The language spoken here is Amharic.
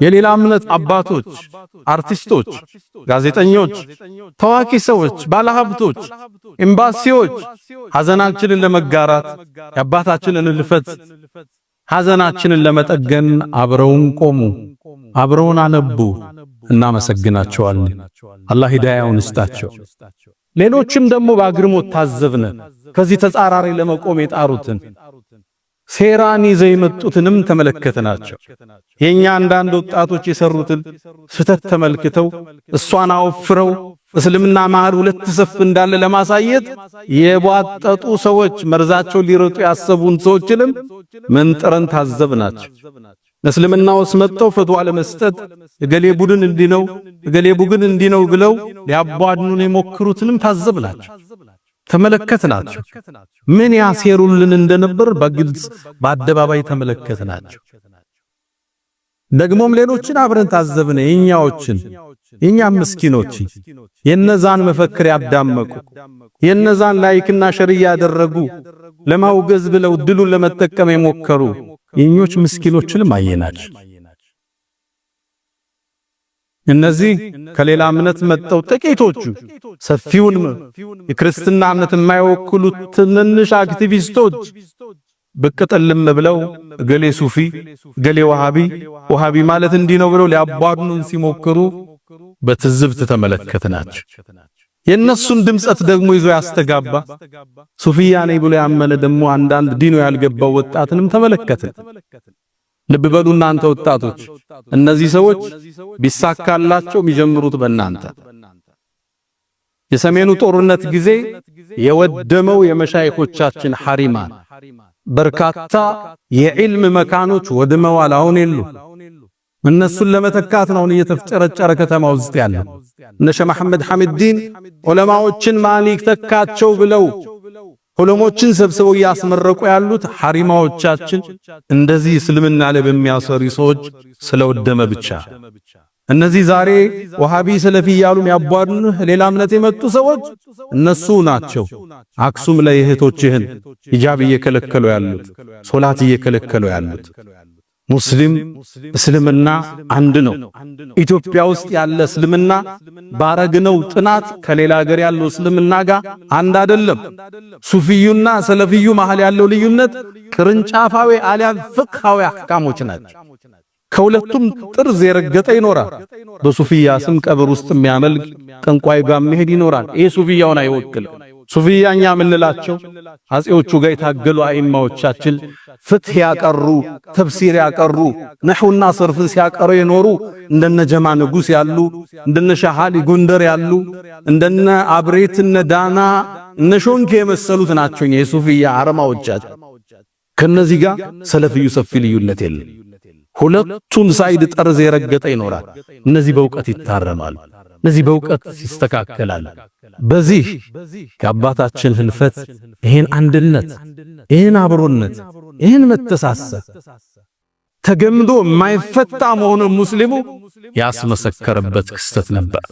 የሌላ እምነት አባቶች፣ አርቲስቶች፣ ጋዜጠኞች፣ ታዋቂ ሰዎች፣ ባለሀብቶች፣ ኤምባሲዎች ሐዘናችንን ለመጋራት የአባታችንን ልፈት ሐዘናችንን ለመጠገን አብረውን ቆሙ፣ አብረውን አነቡ። እናመሰግናቸዋለን። አላህ ሂዳያውን ይስጣቸው። ሌሎችም ደግሞ በአግርሞት ታዘብነ ከዚህ ተጻራሪ ለመቆም የጣሩትን ሴራን ይዘው የመጡትንም ተመለከትናቸው። የኛ አንዳንድ ወጣቶች የሰሩትን ስተት ተመልክተው እሷን አወፍረው እስልምና መሃል ሁለት ሰፍ እንዳለ ለማሳየት የቧጠጡ ሰዎች መርዛቸው ሊረጡ ያሰቡን ሰዎችንም መንጥረን ታዘብናቸው። እስልምና ውስጥ መጥተው ፈትዋ ለመስጠት እገሌ ቡድን እንዲነው እገሌ ቡድን እንዲነው ብለው ሊያቧድኑን የሞክሩትንም ታዘብናቸው፣ ተመለከትናቸው። ምን ያሴሩልን እንደነበር በግልጽ በአደባባይ ተመለከትናቸው። ደግሞም ሌሎችን አብረን ታዘብነ። የኛም ምስኪኖች የነዛን መፈክር ያዳመቁ የነዛን ላይክና ሸር ያደረጉ ለማውገዝ ብለው ድሉን ለመጠቀም የሞከሩ የኞች ምስኪኖችንም አየናቸው። እነዚህ ከሌላ እምነት መጥተው ጥቂቶቹ ሰፊውን የክርስትና እምነት የማይወክሉት ትንንሽ አክቲቪስቶች ብቅ ጥልም ብለው ገሌ ሱፊ ገሌ ወሃቢ ማለት እንዲህ ነው ብለው ሊያቧድኑን ሲሞክሩ በትዝብት ተመለከትናቸው። የነሱን ድምጸት ደግሞ ይዞ ያስተጋባ ሱፊያ ነኝ ብሎ ያመነ ደግሞ አንዳንድ ዲኑ ያልገባው ወጣትንም ተመለከትን። ልብ በሉ እናንተ ወጣቶች፣ እነዚህ ሰዎች ቢሳካላቸው የሚጀምሩት በእናንተ የሰሜኑ ጦርነት ጊዜ የወደመው የመሻይኾቻችን ሐሪማን በርካታ የዕልም መካኖች ወድመዋል። አሁን የሉ። እነሱን ለመተካት ነው እየተፍጨረጨረ ከተማ ውስጥ ያለው። እነ ሸህ መሐመድ ሐሚድዲን ዑለማዎችን ማን ይተካቸው ብለው ዑለሞችን ሰብስበው ያስመረቁ ያሉት ሐሪማዎቻችን እንደዚህ እስልምና ላይ በሚያሰሩ ሰዎች ስለወደመ ብቻ። እነዚህ ዛሬ ወሃቢ ሰለፊ ያሉ የሚያቧድኑ ሌላ እምነት የመጡ ሰዎች እነሱ ናቸው። አክሱም ላይ እህቶችህን ሂጃብ እየከለከሉ ያሉት፣ ሶላት እየከለከሉ ያሉት። ሙስሊም እስልምና አንድ ነው። ኢትዮጵያ ውስጥ ያለ እስልምና ባረግነው ጥናት ከሌላ ሀገር ያለው እስልምና ጋር አንድ አይደለም። ሱፊዩና ሰለፊዩ መሃል ያለው ልዩነት ቅርንጫፋዊ አሊያም ፍቅሃዊ አህካሞች ናቸው። ከሁለቱም ጥርዝ የረገጠ ይኖራል። በሱፊያ ስም ቀብር ውስጥ የሚያመልክ ጠንቋይ ጋር መሄድ ይኖራል። ይሄ ሱፊያውን አይወክልም። ሱፊያኛ ምንላቸው አጼዎቹ ጋር የታገሉ አይማዎቻችን ፍትህ ያቀሩ፣ ተፍሲር ያቀሩ፣ ነህውና ሰርፍን ሲያቀሩ የኖሩ እንደነ ጀማ ንጉስ ያሉ፣ እንደነ ሻሃሊ ጎንደር ያሉ፣ እንደነ አብሬትነ ዳና እነ ሾንኬ የመሰሉት ናቸው የሱፊያ አረማዎቻችን። ከነዚህ ጋር ሰለፊዩ ሰፊ ልዩነት የለም። ሁለቱን ሳይድ ጠርዝ የረገጠ ይኖራል። እነዚህ በእውቀት ይታረማሉ፣ እነዚህ በእውቀት ይስተካከላሉ። በዚህ ከአባታችን ህልፈት ይሄን አንድነት፣ ይሄን አብሮነት፣ ይሄን መተሳሰብ ተገምዶ የማይፈታ መሆኑን ሙስሊሙ ያስመሰከረበት ክስተት ነበር።